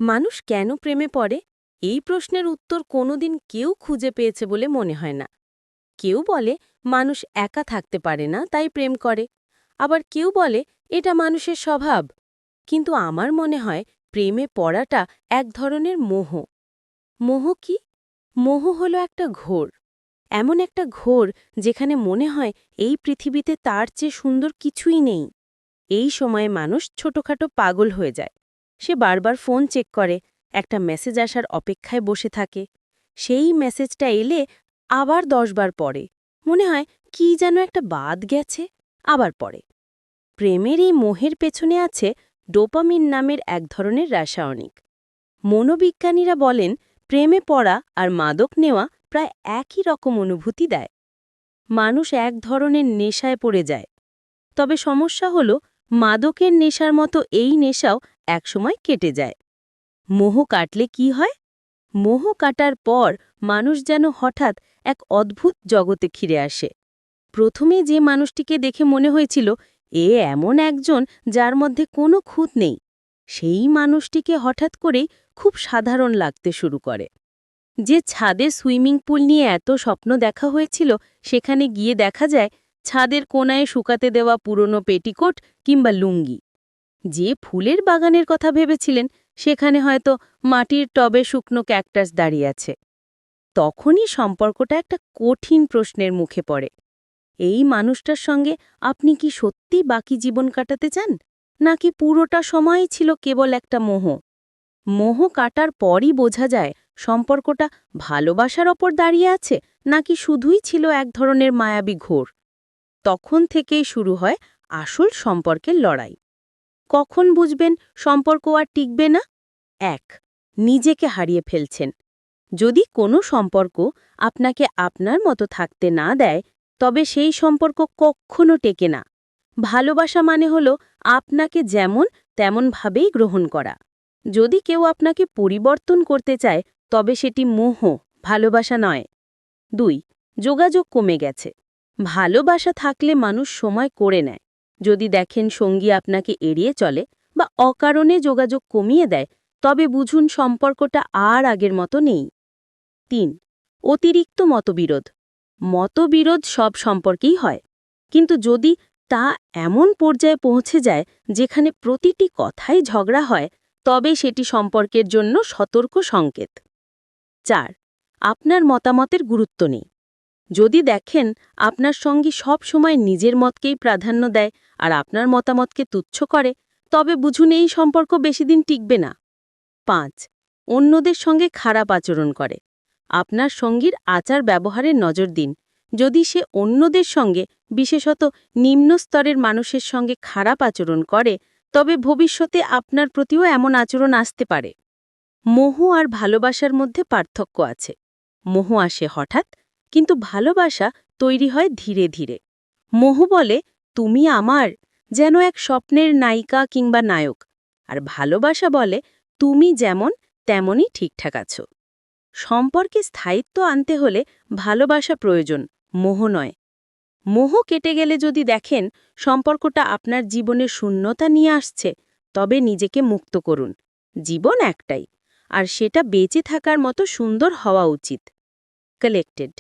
মানুষ কেন প্রেমে পড়ে এই প্রশ্নের উত্তর কোনোদিন কেউ খুঁজে পেয়েছে বলে মনে হয় না। কেউ বলে মানুষ একা থাকতে পারে না তাই প্রেম করে, আবার কেউ বলে এটা মানুষের স্বভাব। কিন্তু আমার মনে হয় প্রেমে পড়াটা এক ধরনের মোহ। মোহ কি? মোহ হলো একটা ঘোর, এমন একটা ঘোর যেখানে মনে হয় এই পৃথিবীতে তার চেয়ে সুন্দর কিছুই নেই। এই সময়ে মানুষ ছোটখাটো পাগল হয়ে যায়। সে বারবার ফোন চেক করে, একটা মেসেজ আসার অপেক্ষায় বসে থাকে। সেই মেসেজটা এলে আবার 10 বার পড়ে, মনে হয় কি যেন একটা বাদ গেছে, আবার পড়ে। প্রেমের এই মোহের পেছনে আছে ডোপামিন নামের এক ধরনের রাসায়নিক। মনোবিজ্ঞানীরা বলেন প্রেমে পড়া আর মাদক নেওয়া প্রায় একই রকম অনুভূতি দেয়। মানুষ এক ধরনের নেশায় পড়ে যায়। তবে সমস্যা হল মাদকের নেশার মতো এই নেশাও একসময় কেটে যায়। মোহ কাটলে কি হয়? মোহ কাটার পর মানুষ যেন হঠাৎ এক অদ্ভুত জগতে ফিরে আসে। প্রথমে যে মানুষটিকে দেখে মনে হয়েছিল এ এমন একজন যার মধ্যে কোনো খুঁত নেই, সেই মানুষটিকে হঠাৎ করেই খুব সাধারণ লাগতে শুরু করে। যে ছাদে সুইমিং পুল নিয়ে এত স্বপ্ন দেখা হয়েছিল, সেখানে গিয়ে দেখা যায় ছাদের কোনায় শুকাতে দেওয়া পুরনো পেটিকোট কিংবা লুঙ্গি। যে ফুলের বাগানের কথা ভেবেছিলেন, সেখানে হয়তো মাটির টবে শুকনো ক্যাকটাস দাঁড়িয়ে আছে। তখনই সম্পর্কটা একটা কঠিন প্রশ্নের মুখে পড়ে। এই মানুষটার সঙ্গে আপনি কি সত্যি বাকি জীবন কাটাতে চান, নাকি পুরোটা সময়ই ছিল কেবল একটা মোহ? মোহ কাটার পরই বোঝা যায় সম্পর্কটা ভালোবাসার ওপর দাঁড়িয়ে আছে নাকি শুধুই ছিল এক ধরনের মায়াবী ঘোর। তখন থেকেই শুরু হয় আসল সম্পর্কের লড়াই। কখন বুঝবেন সম্পর্ক আর টিকবে না? ১. নিজেকে হারিয়ে ফেলছেন। যদি কোনো সম্পর্ক আপনাকে আপনার মতো থাকতে না দেয়, তবে সেই সম্পর্ক কখনো টেকে না। ভালোবাসা মানে হলো আপনাকে যেমন তেমনভাবেই গ্রহণ করা। যদি কেউ আপনাকে পরিবর্তন করতে চায়, তবে সেটি মোহ, ভালোবাসা নয়। ২. যোগাযোগ কমে গেছে। ভালোবাসা থাকলে মানুষ সময় করে নেয়। যদি দেখেন সঙ্গী আপনাকে এড়িয়ে চলে বা অকারণে যোগাযোগ কমিয়ে দেয়, তবে বুঝুন সম্পর্কটা আর আগের মতো নেই। ৩. অতিরিক্ত মতবিরোধ। মতবিরোধ সব সম্পর্কেই হয়, কিন্তু যদি তা এমন পর্যায়ে পৌঁছে যায় যেখানে প্রতিটি কথাই ঝগড়া হয়, তবে সেটি সম্পর্কের জন্য সতর্ক সংকেত। ৪. আপনার মতামতের গুরুত্ব নেই। যদি দেখেন আপনার সঙ্গী সব সময় নিজের মতকেই প্রাধান্য দেয় আর আপনার মতামতকে তুচ্ছ করে, তবে বুঝুন এই সম্পর্ক বেশিদিন টিকবে না। ৫. অন্যদের সঙ্গে খারাপ আচরণ করে। আপনার সঙ্গীর আচার ব্যবহারে নজর দিন। যদি সে অন্যদের সঙ্গে, বিশেষত নিম্ন স্তরের মানুষের সঙ্গে খারাপ আচরণ করে, তবে ভবিষ্যতে আপনার প্রতিও এমন আচরণ আসতে পারে। মোহ আর ভালোবাসার মধ্যে পার্থক্য আছে। মোহ আসে হঠাৎ, কিন্তু ভালোবাসা তৈরি হয় ধীরে ধীরে। মোহ বলে তুমি আমার, যেন এক স্বপ্নের নায়িকা কিংবা নায়ক। আর ভালোবাসা বলে তুমি যেমন তেমনই ঠিকঠাক আছো। সম্পর্কে স্থায়িত্ব আনতে হলে ভালোবাসা প্রয়োজন, মোহ নয়। মোহ কেটে গেলে যদি দেখেন সম্পর্কটা আপনার জীবনের শূন্যতা নিয়ে আসছে, তবে নিজেকে মুক্ত করুন। জীবন একটাই, আর সেটা বেঁচে থাকার মতো সুন্দর হওয়া উচিত। কালেক্টেড।